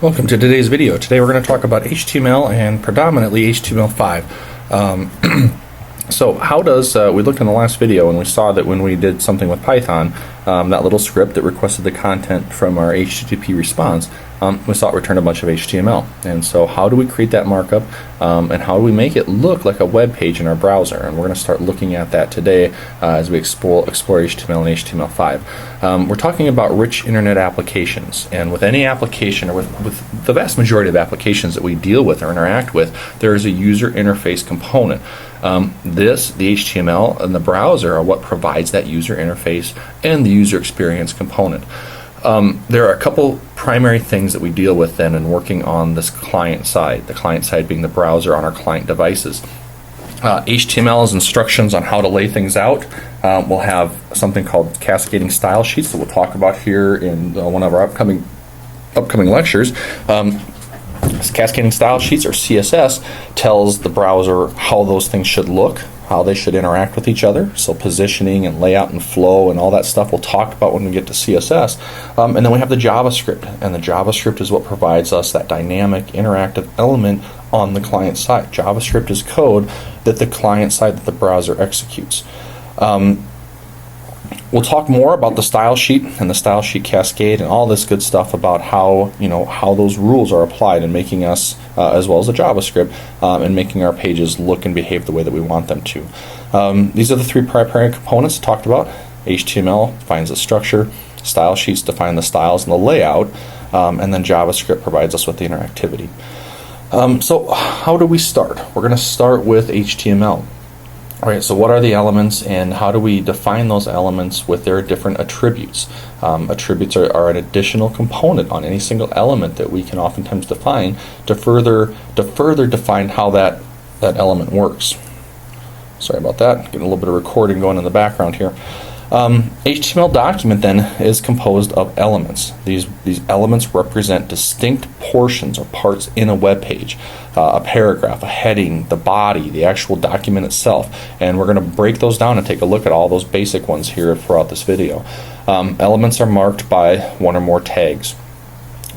Welcome to today's video. Today we're going to talk about HTML and predominantly HTML5. So how does, we looked in the last video and we saw that when we did something with Python, that little script that requested the content from our HTTP response, we saw it return a bunch of HTML. And so how do we create that markup and how do we make it look like a web page in our browser? And we're going to start looking at that today as we explore HTML and HTML5. We're talking about rich internet applications, and with any application, or with the vast majority of applications that we deal with or interact with, there is a user interface component. The HTML and the browser are what provides that user interface and the user experience component. There are a couple primary things that we deal with then in working on this client side, the client side being the browser on our client devices. HTML is instructions on how to lay things out. We'll have something called cascading style sheets that we'll talk about here in one of our upcoming lectures. Cascading style sheets, or CSS, tells the browser how those things should look, how they should interact with each other. So positioning and layout and flow and all that stuff we'll talk about when we get to CSS. And then we have the JavaScript, and the JavaScript is what provides us that dynamic interactive element on the client side. JavaScript is code that the client side, that the browser executes. We'll talk more about the style sheet and the style sheet cascade and all this good stuff about how those rules are applied in making us, as well as the JavaScript, and making our pages look and behave the way that we want them to. These are the three primary components talked about. HTML defines the structure, style sheets define the styles and the layout, and then JavaScript provides us with the interactivity. So how do we start? We're going to start with HTML. All right, so what are the elements and how do we define those elements with their different attributes? Attributes are an additional component on any single element that we can oftentimes define to further define how that element works. Sorry about that, getting a little bit of recording going in the background here. HTML document then is composed of elements. These elements represent distinct portions or parts in a web page, a paragraph, a heading, the body, the actual document itself, and we're going to break those down and take a look at all those basic ones here throughout this video. Elements are marked by one or more tags.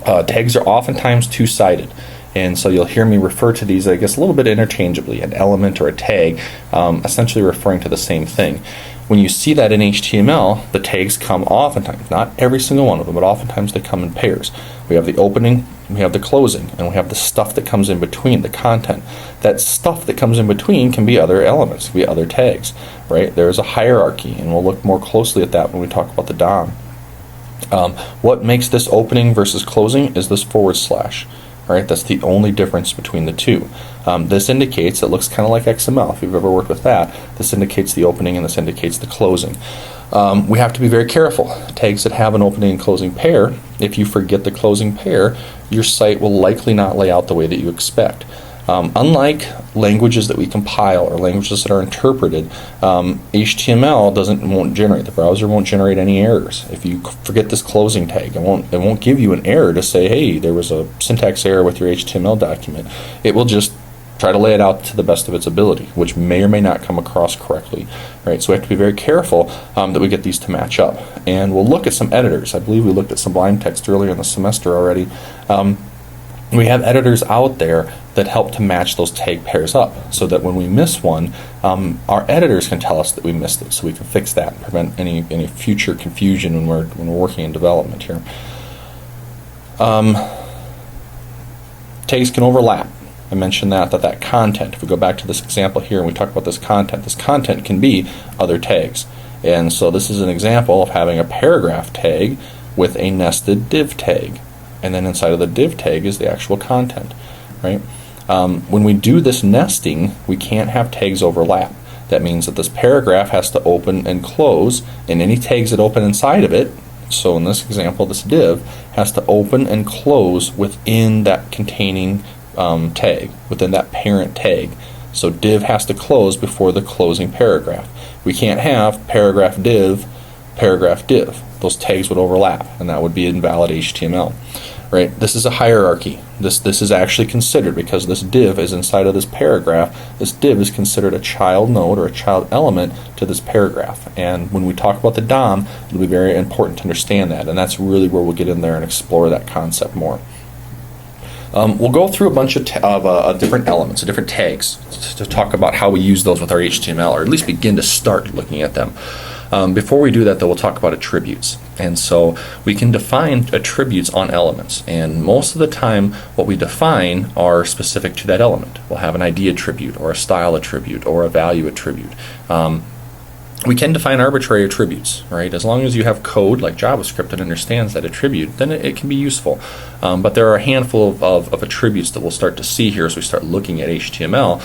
Tags are oftentimes two-sided, and so you'll hear me refer to these, I guess, a little bit interchangeably, an element or a tag, essentially referring to the same thing. When you see that in HTML, the tags come oftentimes, not every single one of them, but oftentimes they come in pairs. We have the opening, we have the closing, and we have the stuff that comes in between, the content. That stuff that comes in between can be other elements, can be other tags, right? There's a hierarchy, and we'll look more closely at that when we talk about the DOM. What makes this opening versus closing is this /. Right, that's the only difference between the two. This indicates, it looks kind of like XML if you've ever worked with that. This indicates the opening and this indicates the closing. We have to be very careful. Tags that have an opening and closing pair, if you forget the closing pair, your site will likely not lay out the way that you expect. Unlike languages that we compile or languages that are interpreted, HTML won't generate. The browser won't generate any errors. If you forget this closing tag, it won't give you an error to say, hey, there was a syntax error with your HTML document. It will just try to lay it out to the best of its ability, which may or may not come across correctly. Right? So we have to be very careful that we get these to match up. And we'll look at some editors. I believe we looked at Sublime Text earlier in the semester already. We have editors out there that help to match those tag pairs up so that when we miss one, our editors can tell us that we missed it, so we can fix that and prevent any future confusion when we're working in development here. Tags can overlap. I mentioned that content, if we go back to this example here and we talk about this content can be other tags. And so this is an example of having a paragraph tag with a nested div tag. And then inside of the div tag is the actual content, right? When we do this nesting, we can't have tags overlap. That means that this paragraph has to open and close, and any tags that open inside of it, so in this example, this div, has to open and close within that containing tag, within that parent tag. So div has to close before the closing paragraph. We can't have paragraph div. Those tags would overlap, and that would be invalid HTML. Right? This is a hierarchy. This is actually considered, because this div is inside of this paragraph, this div is considered a child node or a child element to this paragraph. And when we talk about the DOM, it'll be very important to understand that, and that's really where we'll get in there and explore that concept more. We'll go through a bunch of different elements, different tags, to talk about how we use those with our HTML, or at least begin to start looking at them. Before we do that, though, we'll talk about attributes. And so we can define attributes on elements. And most of the time, what we define are specific to that element. We'll have an ID attribute, or a style attribute, or a value attribute. We can define arbitrary attributes, right? As long as you have code like JavaScript that understands that attribute, then it can be useful. But there are a handful of attributes that we'll start to see here as we start looking at HTML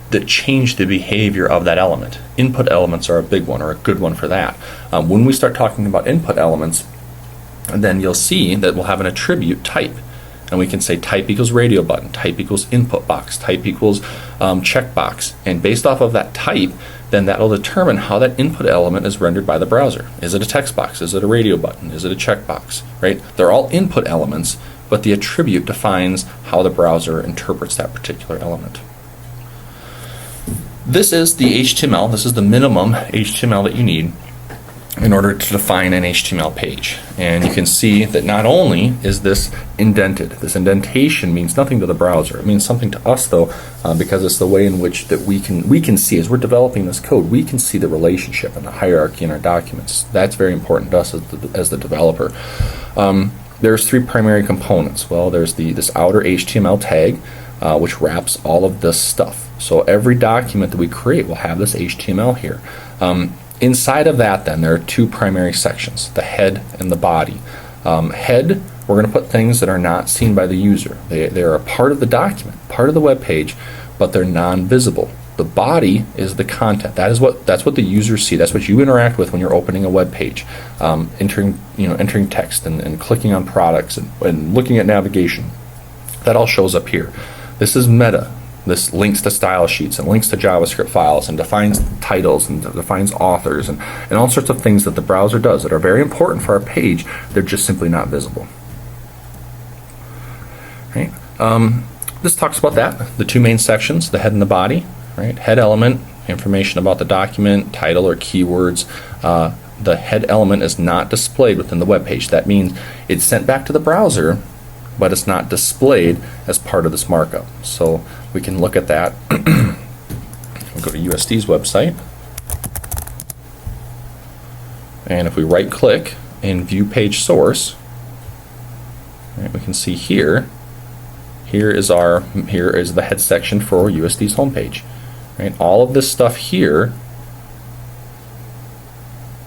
that change the behavior of that element. Input elements are a big one, or a good one for that. When we start talking about input elements, then you'll see that we'll have an attribute type. And we can say type equals radio button, type equals input box, type equals checkbox. And based off of that type, then that will determine how that input element is rendered by the browser. Is it a text box? Is it a radio button? Is it a checkbox? Right? They're all input elements, but the attribute defines how the browser interprets that particular element. This is the HTML. This is the minimum HTML that you need in order to define an HTML page. And you can see that not only is this indented, this indentation means nothing to the browser. It means something to us, though, because it's the way in which that we can see, as we're developing this code, we can see the relationship and the hierarchy in our documents. That's very important to us as the developer. There's three primary components. Well, there's this outer HTML tag, which wraps all of this stuff. So every document that we create will have this HTML here. Inside of that, then, there are two primary sections, the head and the body. Head, we're going to put things that are not seen by the user. They are a part of the document, part of the web page, but they're non-visible. The body is the content. That's what the users see. That's what you interact with when you're opening a web page, entering text and clicking on products and looking at navigation. That all shows up here. This is meta. This links to style sheets and links to JavaScript files and defines titles and defines authors and all sorts of things that the browser does that are very important for our page. They're just simply not visible. Right? This talks about that, the two main sections, the head and the body. Right? Head element, information about the document, title or keywords. The head element is not displayed within the web page. That means it's sent back to the browser, but it's not displayed as part of this markup. So we can look at that. We'll go to USD's website. And if we right click and view page source, right, we can see here is the head section for USD's homepage. Right? All of this stuff here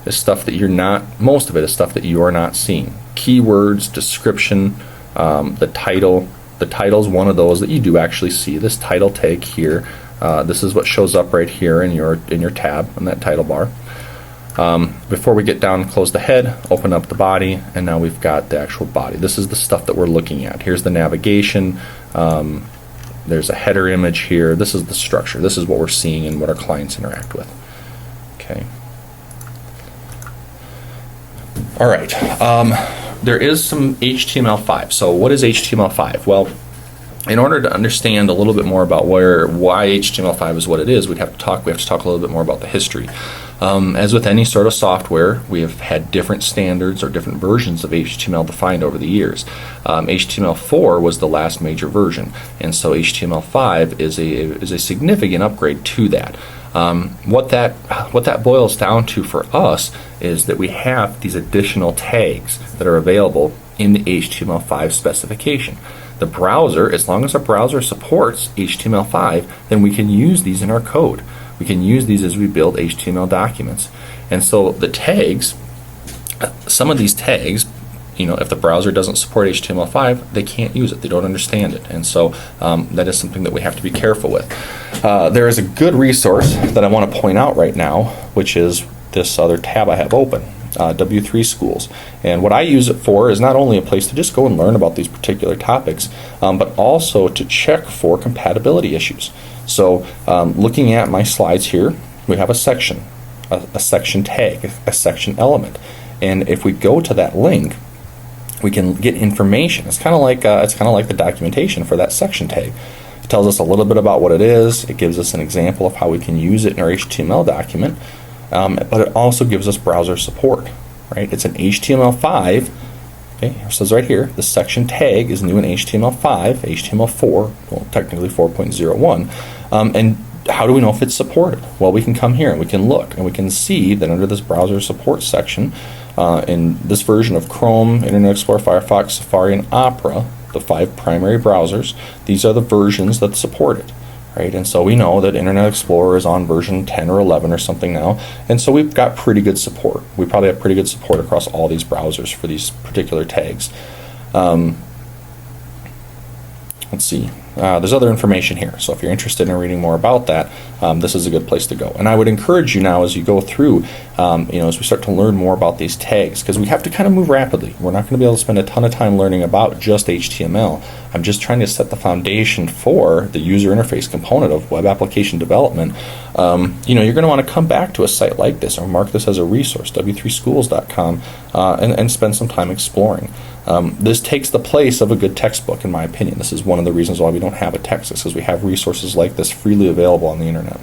is stuff that most of it is stuff that you are not seeing. Keywords, description, the title. The title is one of those that you do actually see. This title tag here, this is what shows up right here in your tab in that title bar. Before we get down and close the head, open up the body, and now we've got the actual body. This is the stuff that we're looking at. Here's the navigation. There's a header image here. This is the structure. This is what we're seeing and what our clients interact with. Okay. All right. There is some HTML5. So what is HTML5? Well, in order to understand a little bit more about why HTML5 is what it is, we have to talk a little bit more about the history. As with any sort of software, we have had different standards or different versions of HTML defined over the years. HTML4 was the last major version, and so HTML5 is a significant upgrade to that. What that boils down to for us is that we have these additional tags that are available in the HTML5 specification. The browser, as long as our browser supports HTML5, then we can use these in our code. We can use these as we build HTML documents. And so the tags, some of these tags, if the browser doesn't support HTML5, they can't use it. They don't understand it. And so that is something that we have to be careful with. There is a good resource that I want to point out right now, which is this other tab I have open, W3 Schools. And what I use it for is not only a place to just go and learn about these particular topics, but also to check for compatibility issues. So looking at my slides here, we have a section, a section tag, a section element. And if we go to that link, we can get information. It's kind of like the documentation for that section tag. It tells us a little bit about what it is. It gives us an example of how we can use it in our HTML document, but it also gives us browser support. Right? It's an HTML5 Okay, it says right here, the section tag is new in HTML5, HTML4, well, technically 4.01, and how do we know if it's supported? Well, we can come here and we can look and we can see that under this browser support section, in this version of Chrome, Internet Explorer, Firefox, Safari, and Opera, the 5 primary browsers, these are the versions that support it. Right? And so we know that Internet Explorer is on version 10 or 11 or something now, and so we've got pretty good support. We probably have pretty good support across all these browsers for these particular tags. Let's see. There's other information here, so if you're interested in reading more about that, this is a good place to go. And I would encourage you now as you go through, as we start to learn more about these tags, because we have to kind of move rapidly. We're not going to be able to spend a ton of time learning about just HTML. I'm just trying to set the foundation for the user interface component of web application development. You're going to want to come back to a site like this or mark this as a resource, w3schools.com, and spend some time exploring. This takes the place of a good textbook, in my opinion. This is one of the reasons why we don't have a textbook, because we have resources like this freely available on the internet.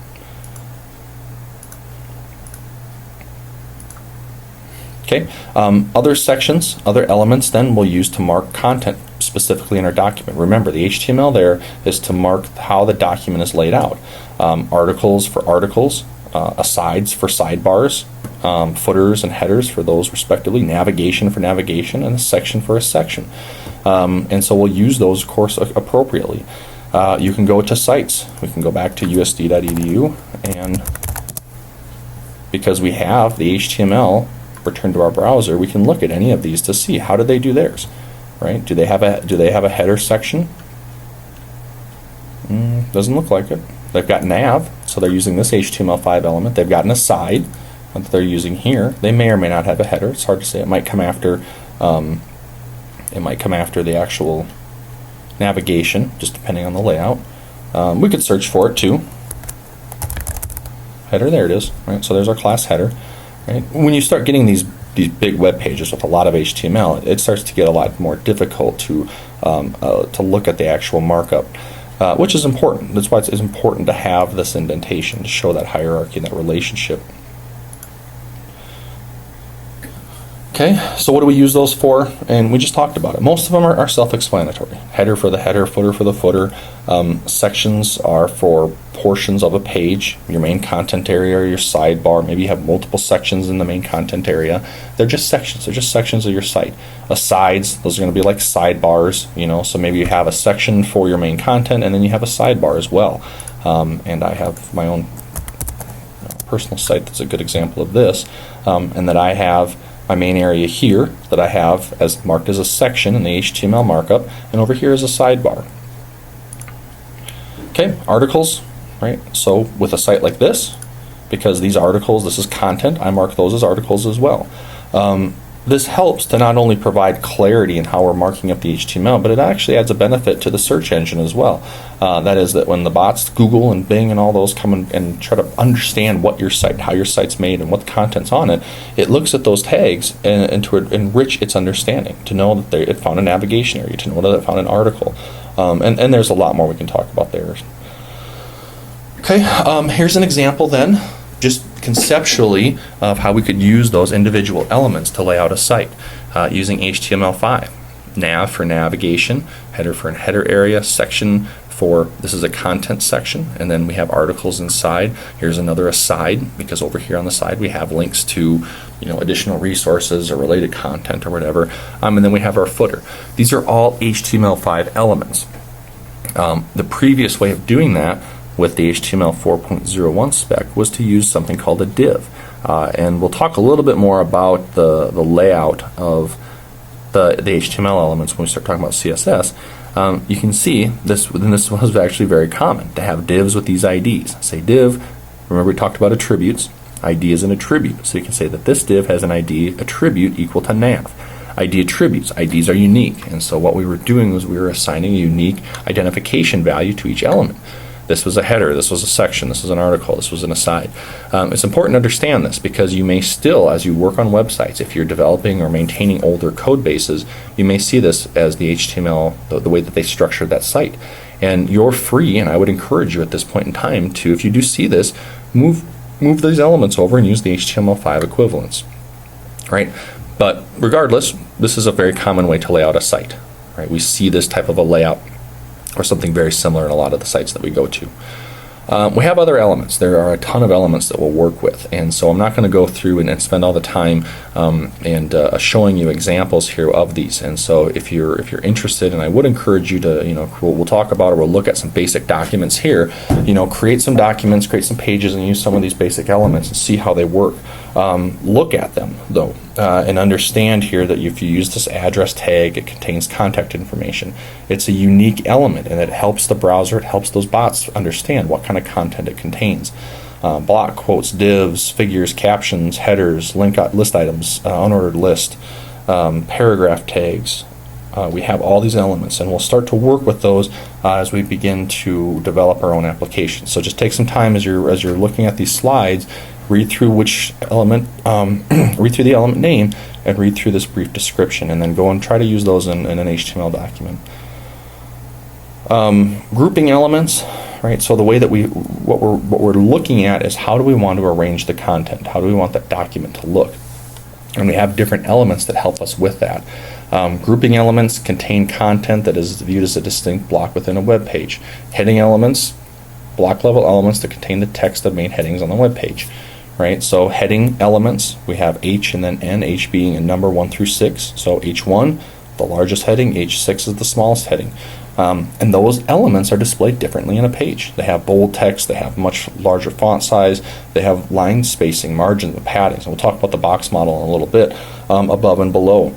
Okay, other sections, other elements then we'll use to mark content specifically in our document. Remember, the HTML there is to mark how the document is laid out. Articles for articles, asides for sidebars, footers and headers for those respectively, navigation for navigation, and a section for a section. And so we'll use those, of course, appropriately. You can go to sites. We can go back to usd.edu, and because we have the HTML returned to our browser, we can look at any of these to see how did they do theirs, right? Do they have a header section? Doesn't look like it. They've got nav, so they're using this HTML5 element. They've got an aside that they're using here. They may or may not have a header. It's hard to say. It might come after. It might come after the actual navigation, just depending on the layout. We could search for it too. Header, there it is. Right. So there's our class header. Right. When you start getting these big web pages with a lot of HTML, it starts to get a lot more difficult to look at the actual markup. Which is important. That's why it's important to have this indentation to show that hierarchy and that relationship. Okay, so what do we use those for? And we just talked about it. Most of them are self-explanatory. Header for the header, footer for the footer. Sections are for portions of a page, your main content area or your sidebar. Maybe you have multiple sections in the main content area. They're just sections. They're just sections of your site. Asides, those are going to be like sidebars, so maybe you have a section for your main content and then you have a sidebar as well. And I have my own personal site that's a good example of this, and that I have my main area here that I have as marked as a section in the HTML markup, and over here is a sidebar. Okay, articles, right? So with a site like this, because these articles, this is content, I mark those as articles as well. This helps to not only provide clarity in how we're marking up the HTML, but it actually adds a benefit to the search engine as well. That is that when the bots, Google and Bing and all those come and try to understand what your site, how your site's made and what the content's on it, it looks at those tags and to enrich its understanding, to know that it found a navigation area, to know that it found an article. And there's a lot more we can talk about there. Okay, here's an example then, just conceptually, of how we could use those individual elements to lay out a site using HTML5. Nav for navigation, header for an header area, section for, this is a content section, and then we have articles inside. Here's another aside, because over here on the side we have links to additional resources or related content or whatever, and then we have our footer. These are all HTML5 elements. The previous way of doing that with the HTML 4.01 spec was to use something called a div. And we'll talk a little bit more about the layout of the HTML elements when we start talking about CSS. You can see this was actually very common to have divs with these IDs. Say div, remember we talked about attributes. ID is an attribute, so you can say that this div has an ID attribute equal to nav. ID attributes. IDs are unique, and so what we were doing was we were assigning a unique identification value to each element. This was a header, this was a section, this was an article, this was an aside. It's important to understand this because you may still, as you work on websites, if you're developing or maintaining older code bases, you may see this as the HTML, the way that they structured that site. And you're free, and I would encourage you at this point in time to, if you do see this, move these elements over and use the HTML5 equivalents. Right? But regardless, this is a very common way to lay out a site, right? We see this type of a layout or something very similar in a lot of the sites that we go to. We have other elements. There are a ton of elements that we'll work with, and so I'm not going to go through and spend all the time showing you examples here of these. And so if you're interested, and I would encourage you to, we'll talk about or we'll look at some basic documents here. Create some documents, create some pages, and use some of these basic elements and see how they work. Look at them though, and understand here that if you use this address tag, it contains contact information. It's a unique element, and it helps the browser, it helps those bots understand what kind of content it contains. Block quotes, divs, figures, captions, headers, list items, unordered list, paragraph tags. We have all these elements, and we'll start to work with those as we begin to develop our own application. So just take some time as you're looking at these slides. Read through which element, read through the element name, and read through this brief description, and then go and try to use those in an HTML document. Grouping elements, right? So the way that what we're looking at is how do we want to arrange the content? How do we want that document to look? And we have different elements that help us with that. Grouping elements contain content that is viewed as a distinct block within a web page. Heading elements, block level elements that contain the text of main headings on the web page. Right, so heading elements, we have H and then N, H being a number 1 through 6. So H1, the largest heading, H6 is the smallest heading. And those elements are displayed differently in a page. They have bold text, they have much larger font size, they have line spacing, margins, and paddings. And we'll talk about the box model in a little bit, above and below.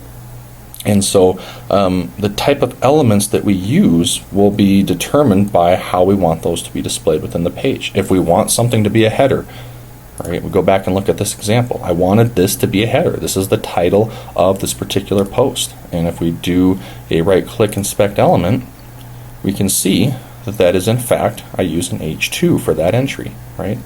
And so the type of elements that we use will be determined by how we want those to be displayed within the page. If we want something to be a header, right, we go back and look at this example. I wanted this to be a header. This is the title of this particular post. And if we do a right-click inspect element, we can see that that is in fact, I use an H2 for that entry, right?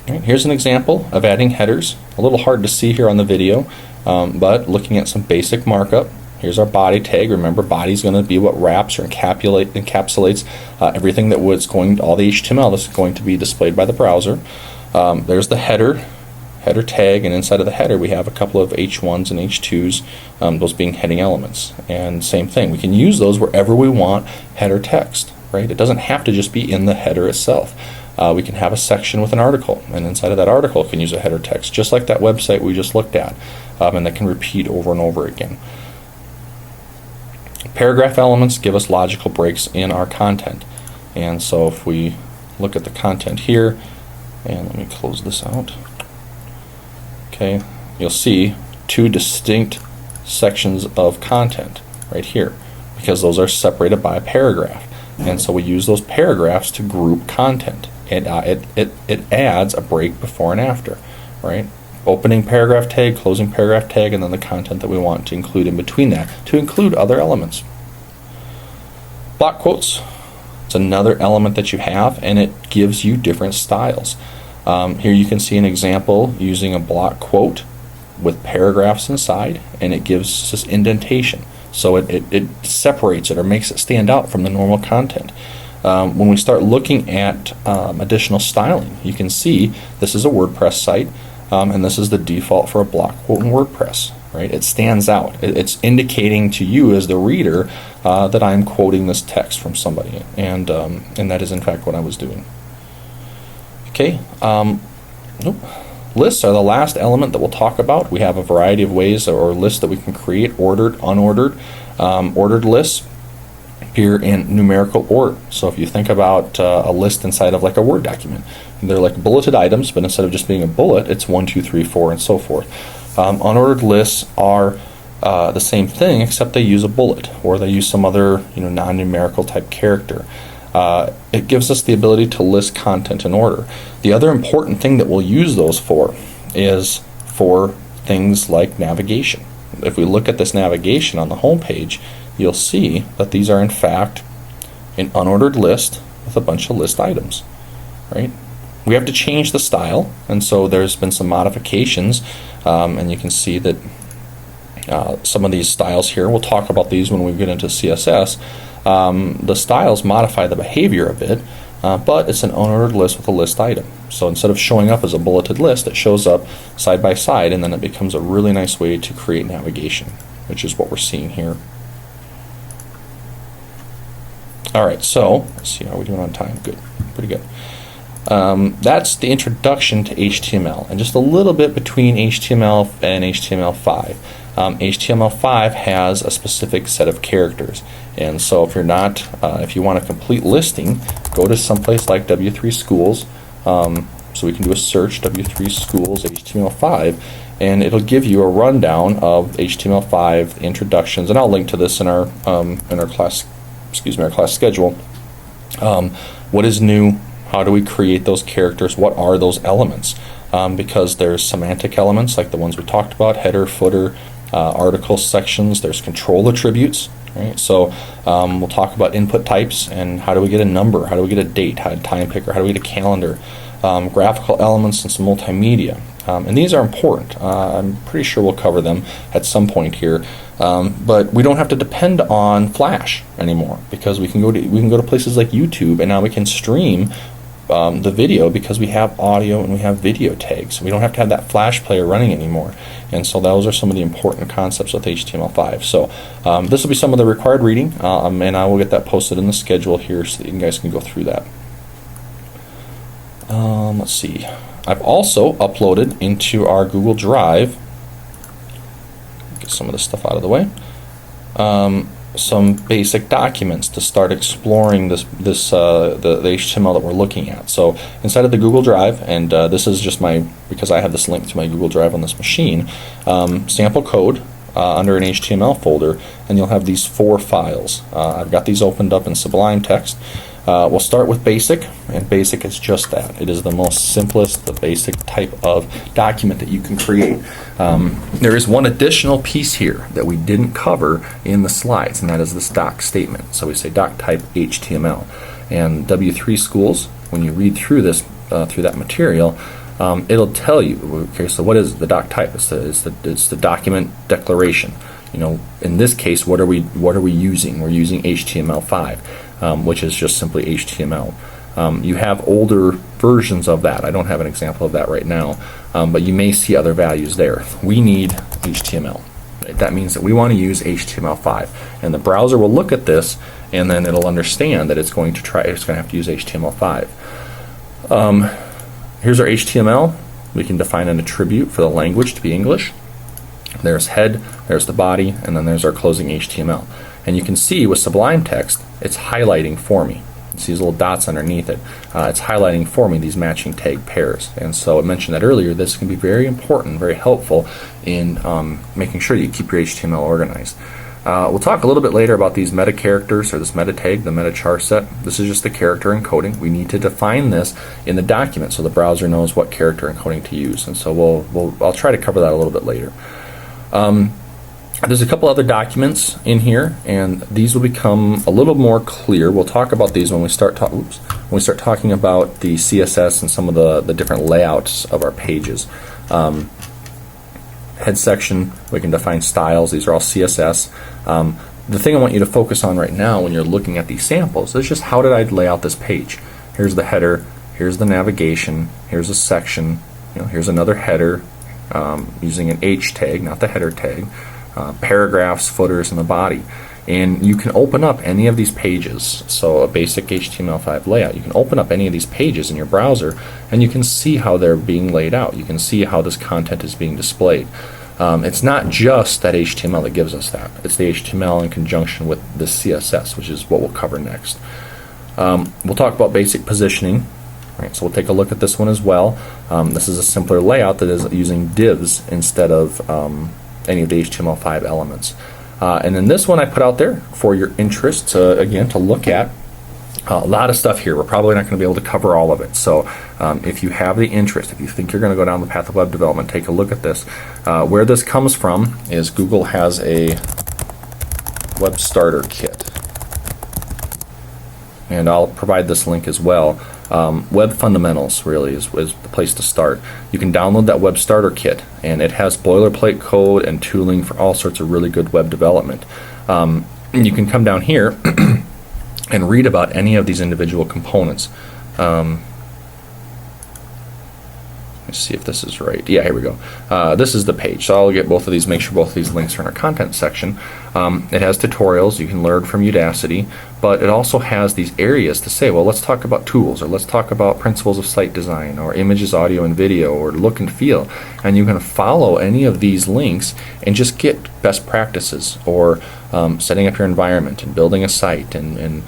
Right, here's an example of adding headers. A little hard to see here on the video, but looking at some basic markup. Here's our body tag. Remember, body is going to be what wraps or encapsulates everything that was going, all the HTML that's going to be displayed by the browser. There's the header tag, and inside of the header we have a couple of H1s and H2s, those being heading elements. And same thing, we can use those wherever we want header text, right? It doesn't have to just be in the header itself. We can have a section with an article, and inside of that article can use a header text, just like that website we just looked at, and that can repeat over and over again. Paragraph elements give us logical breaks in our content. And so if we look at the content here, and let me close this out. Okay, you'll see two distinct sections of content right here, because those are separated by a paragraph. And so we use those paragraphs to group content. And it adds a break before and after, right? Opening paragraph tag, closing paragraph tag, and then the content that we want to include in between that to include other elements. Block quotes, it's another element that you have, and it gives you different styles. Here you can see an example using a block quote with paragraphs inside, and it gives this indentation. So it separates it or makes it stand out from the normal content. When we start looking at additional styling, you can see this is a WordPress site, and this is the default for a block quote in WordPress. Right? It stands out. It's indicating to you as the reader that I'm quoting this text from somebody, and that is in fact what I was doing. Okay. Lists are the last element that we'll talk about. We have a variety of ways or lists that we can create: ordered, unordered. Ordered lists appear in numerical order. So if you think about a list inside of like a Word document, they're like bulleted items, but instead of just being a bullet, it's 1, 2, 3, 4, and so forth. Unordered lists are the same thing, except they use a bullet or they use some other non-numerical type character. It gives us the ability to list content in order. The other important thing that we'll use those for is for things like navigation. If we look at this navigation on the home page, you'll see that these are in fact an unordered list with a bunch of list items, right? We have to change the style, and so there's been some modifications, and you can see that some of these styles here, we'll talk about these when we get into CSS. The styles modify the behavior a bit, but it's an unordered list with a list item. So instead of showing up as a bulleted list, it shows up side by side, and then it becomes a really nice way to create navigation, which is what we're seeing here. All right, so let's see, how are we doing on time? Good, pretty good. That's the introduction to HTML, and just a little bit between HTML and HTML5. HTML5 has a specific set of characters, and so if you're not, if you want a complete listing, go to someplace like W3 Schools. So we can do a search, W3 Schools HTML5, and it'll give you a rundown of HTML5 introductions, and I'll link to this in our class, our class schedule. What is new? How do we create those characters? What are those elements? Because there's semantic elements like the ones we talked about, header, footer, article sections. There's control attributes. Right? So we'll talk about input types and how do we get a number, how do we get a date, how time picker, how do we get a calendar, graphical elements, and some multimedia. And these are important. I'm pretty sure we'll cover them at some point here. But we don't have to depend on Flash anymore, because we can go to places like YouTube, and now we can stream the video because we have audio and we have video tags. We don't have to have that Flash player running anymore. And so those are some of the important concepts with HTML5. So this will be some of the required reading, and I will get that posted in the schedule here so that you guys can go through that. Let's see. I've also uploaded into our Google Drive, get some of this stuff out of the way, some basic documents to start exploring the HTML that we're looking at. So inside of the Google Drive, and this is just because I have this link to my Google Drive on this machine, sample code under an HTML folder, and you'll have these 4 files. I've got these opened up in Sublime Text. We'll start with basic, and basic is just that. It is the most simplest, the basic type of document that you can create. There is one additional piece here that we didn't cover in the slides, and that is this doc statement. So we say doc type HTML. And W3 Schools, when you read through this, through that material, it'll tell you, okay, so what is the doc type? It's the document declaration. You know, in this case, what are we using? We're using HTML5, which is just simply HTML. You have older versions of that. I don't have an example of that right now, but you may see other values there. We need HTML. That means that we want to use HTML5, and the browser will look at this, and then it'll understand that it's going to have to use HTML5. Here's our HTML. We can define an attribute for the language to be English. There's head, there's the body, and then there's our closing HTML. And you can see with Sublime Text, it's highlighting for me. You see these little dots underneath it. It's highlighting for me these matching tag pairs. And so I mentioned that earlier, this can be very important, very helpful in making sure you keep your HTML organized. We'll talk a little bit later about these meta characters, or this meta tag, the meta char set. This is just the character encoding. We need to define this in the document so the browser knows what character encoding to use. And so I'll try to cover that a little bit later. There's a couple other documents in here, and these will become a little more clear. We'll talk about these when we start talking about the CSS and some of the different layouts of our pages. Head section, we can define styles. These are all CSS. The thing I want you to focus on right now when you're looking at these samples is just how did I lay out this page. Here's the header, here's the navigation, here's a section, here's another header using an H tag, not the header tag, paragraphs, footers, and the body. And you can open up any of these pages, so a basic HTML5 layout. You can open up any of these pages in your browser, and you can see how they're being laid out. You can see how this content is being displayed. It's not just that HTML that gives us that. It's the HTML in conjunction with the CSS, which is what we'll cover next. We'll talk about basic positioning. Right, so we'll take a look at this one as well. This is a simpler layout that is using divs instead of any of the HTML5 elements. And then this one I put out there for your interest, again, to look at. A lot of stuff here. We're probably not going to be able to cover all of it. So if you have the interest, if you think you're going to go down the path of web development, take a look at this. Where this comes from is Google has a web starter kit. And I'll provide this link as well. Web Fundamentals really is the place to start. You can download that web starter kit, and it has boilerplate code and tooling for all sorts of really good web development. You can come down here and read about any of these individual components. Let's see if this is right. Yeah, here we go. This is the page. So I'll get both of these, make sure both of these links are in our content section. It has tutorials you can learn from Udacity, but it also has these areas to say, well, let's talk about tools, or let's talk about principles of site design, or images, audio, and video, or look and feel. And you can follow any of these links and just get best practices, or setting up your environment and building a site, and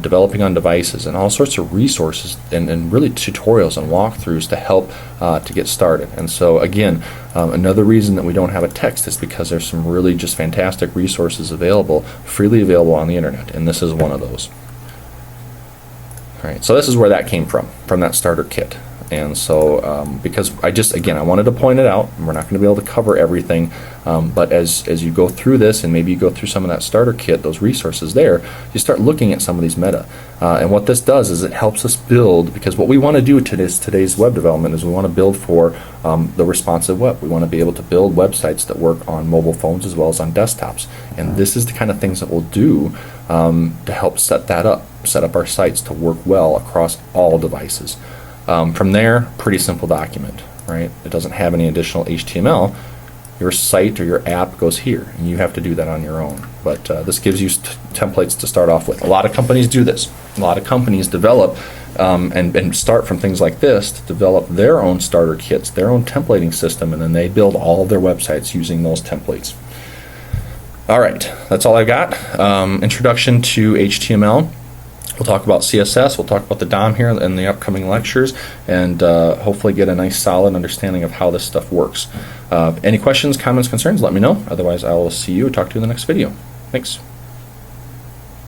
developing on devices, and all sorts of resources and really tutorials and walkthroughs to help to get started. And so again, another reason that we don't have a text is because there's some really just fantastic resources available, freely available on the internet, and this is one of those. All right, so this is where that came from that starter kit. And so because I wanted to point it out, and we're not going to be able to cover everything, but as you go through this, and maybe you go through some of that starter kit, those resources there, you start looking at some of these meta. And what this does is it helps us build, because what we want to do today's web development is we want to build for the responsive web. We want to be able to build websites that work on mobile phones as well as on desktops. And this is the kind of things that we'll do to help set up our sites to work well across all devices. From there, pretty simple document, right? It doesn't have any additional HTML. Your site or your app goes here, and you have to do that on your own. But this gives you templates to start off with. A lot of companies do this. A lot of companies develop and start from things like this to develop their own starter kits, their own templating system, and then they build all of their websites using those templates. All right, that's all I got. Introduction to HTML. We'll talk about CSS, we'll talk about the DOM here in the upcoming lectures, and hopefully get a nice solid understanding of how this stuff works. Any questions, comments, concerns, let me know. Otherwise, I will see you and talk to you in the next video. Thanks.